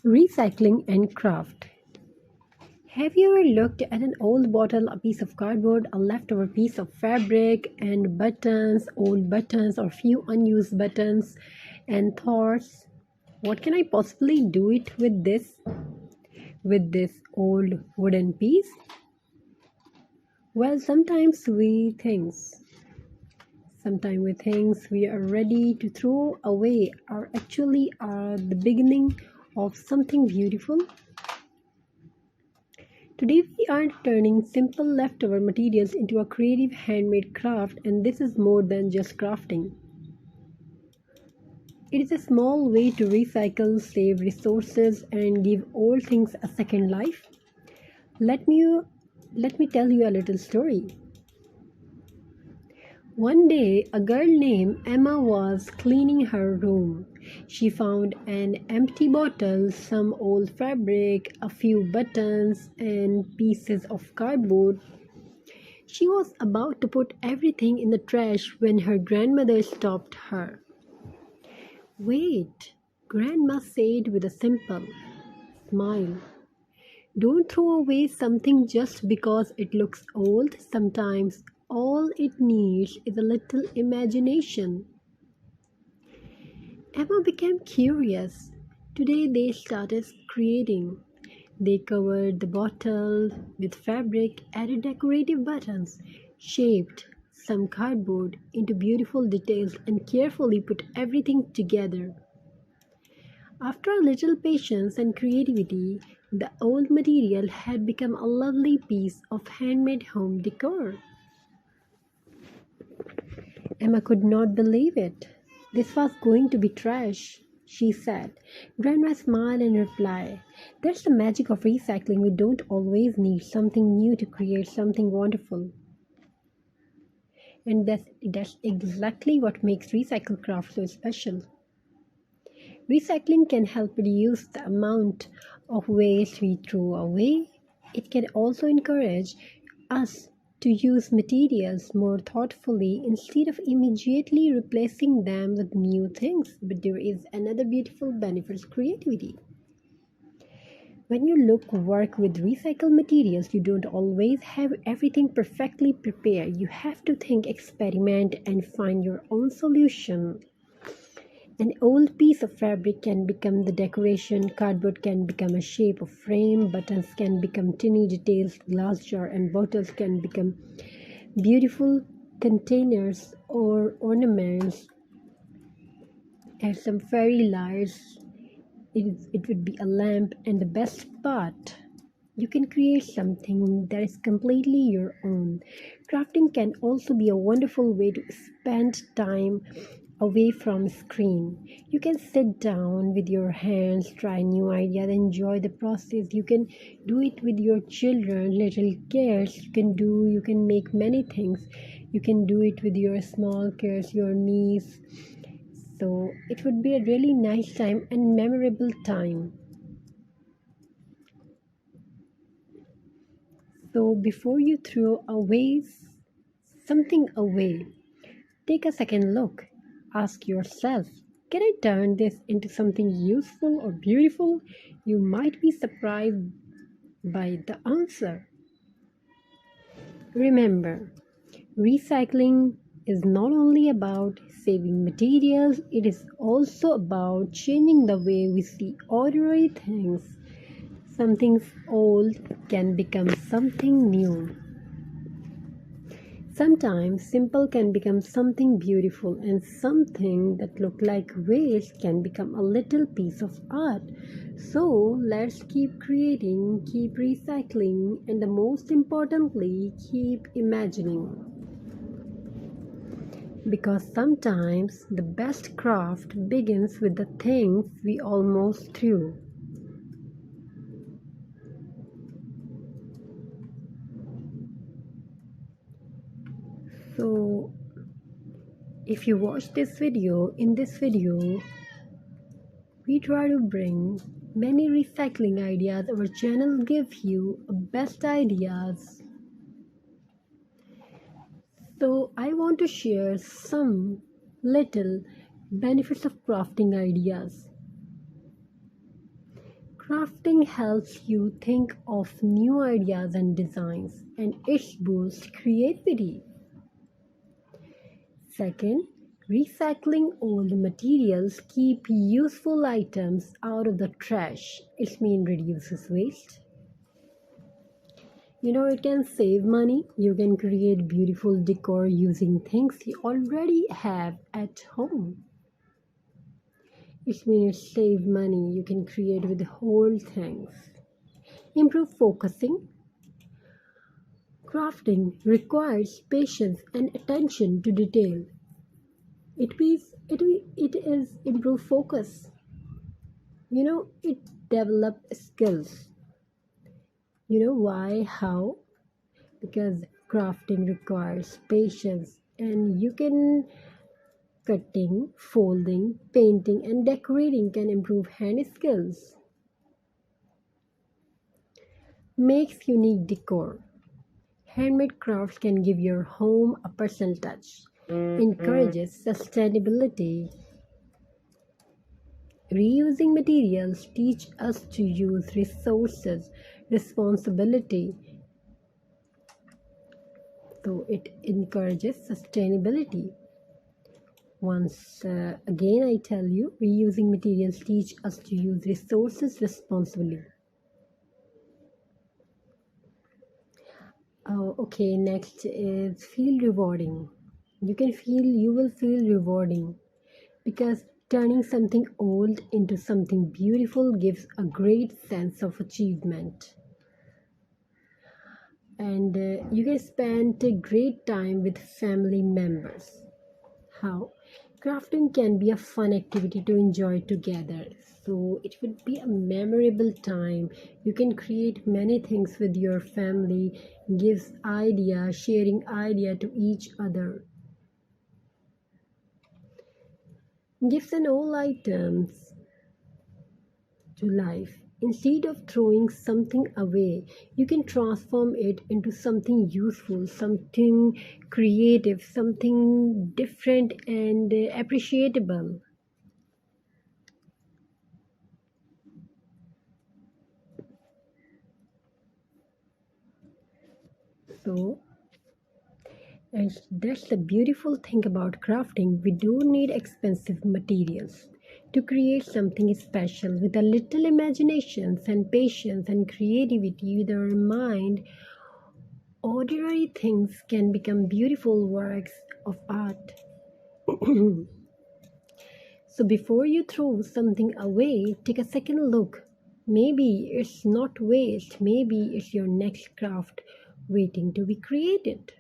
Recycling and craft. Have you ever looked at an old bottle, a piece of cardboard, a leftover piece of fabric, and buttons, old buttons, or few unused buttons, and thoughts, what can I possibly do it with this old wooden piece? Well, sometimes we think we are ready to throw away or actually are the beginning of something beautiful. Today we are turning simple leftover materials into a creative handmade craft, and this is more than just crafting. It is a small way to recycle, save resources, and give old things a second life. Let me let me tell you a little story. One day, a girl named Emma was cleaning her room. She found an empty bottle, some old fabric, a few buttons, and pieces of cardboard. She was about to put everything in the trash when her grandmother stopped her. "Wait," Grandma said with a simple smile. "Don't throw away something just because it looks old. Sometimes all it needs is a little imagination." Emma became curious. Today they started creating. They covered the bottle with fabric, added decorative buttons, shaped some cardboard into beautiful details, and carefully put everything together. After a little patience and creativity, the old material had become a lovely piece of handmade home decor. Emma could not believe it. "This was going to be trash," she said. Grandma smiled and replied, "That's the magic of recycling. We don't always need something new to create something wonderful." And that's exactly what makes recycle craft so special. Recycling can help reduce the amount of waste we throw away. It can also encourage us to use materials more thoughtfully instead of immediately replacing them with new things. But there is another beautiful benefit: creativity. When you work with recycled materials, you don't always have everything perfectly prepared. You have to think, experiment, and find your own solution. An old piece of fabric can become the decoration, cardboard can become a shape of frame, buttons can become tiny details, glass jar and bottles can become beautiful containers or ornaments. Add some fairy lights, it would be a lamp, and the best part, you can create something that is completely your own. Crafting can also be a wonderful way to spend time away from screen. You can sit down with your hands, try new ideas, enjoy the process. You can do it with your children, little kids. You can make many things. You can do it with your small kids, your niece. So it would be a really nice time and memorable time. So before you throw something away, take a second look. Ask yourself, can I turn this into something useful or beautiful? You might be surprised by the answer. Remember, recycling is not only about saving materials, it is also about changing the way we see ordinary things. Something old can become something new. Sometimes simple can become something beautiful, and something that looked like waste can become a little piece of art. So let's keep creating, keep recycling, and the most importantly, keep imagining. Because sometimes the best craft begins with the things we almost threw. So if you watch in this video, we try to bring many recycling ideas. Our channel gives you best ideas. So I want to share some little benefits of crafting ideas. Crafting helps you think of new ideas and designs, and it boosts creativity. Second, recycling old materials keep useful items out of the trash. It means reduces waste. It can save money. You can create beautiful decor using things you already have at home. It means save money. You can create with whole things. Improve focusing. Crafting requires patience and attention to detail. It is improve focus. It develop skills. Why? How? Because crafting requires patience, and you can cutting, folding, painting, and decorating can improve hand skills. Makes unique decor. Handmade crafts can give your home a personal touch. Encourages sustainability. Reusing materials teach us to use resources responsibility. So it encourages sustainability. Once again, I tell you, reusing materials teach us to use resources responsibly. Okay, next is feel rewarding. You will feel rewarding because turning something old into something beautiful gives a great sense of achievement. And you can spend a great time with family members. How? Crafting can be a fun activity to enjoy together. So it would be a memorable time. You can create many things with your family, gives idea, sharing idea to each other. Gifts and all items to life. Instead of throwing something away, you can transform it into something useful, something creative, something different and appreciable. So, and that's the beautiful thing about crafting. We don't need expensive materials to create something special. With a little imagination and patience and creativity with our mind, ordinary things can become beautiful works of art. So before you throw something away, take a second look. Maybe it's not waste, maybe it's your next craft waiting to be created.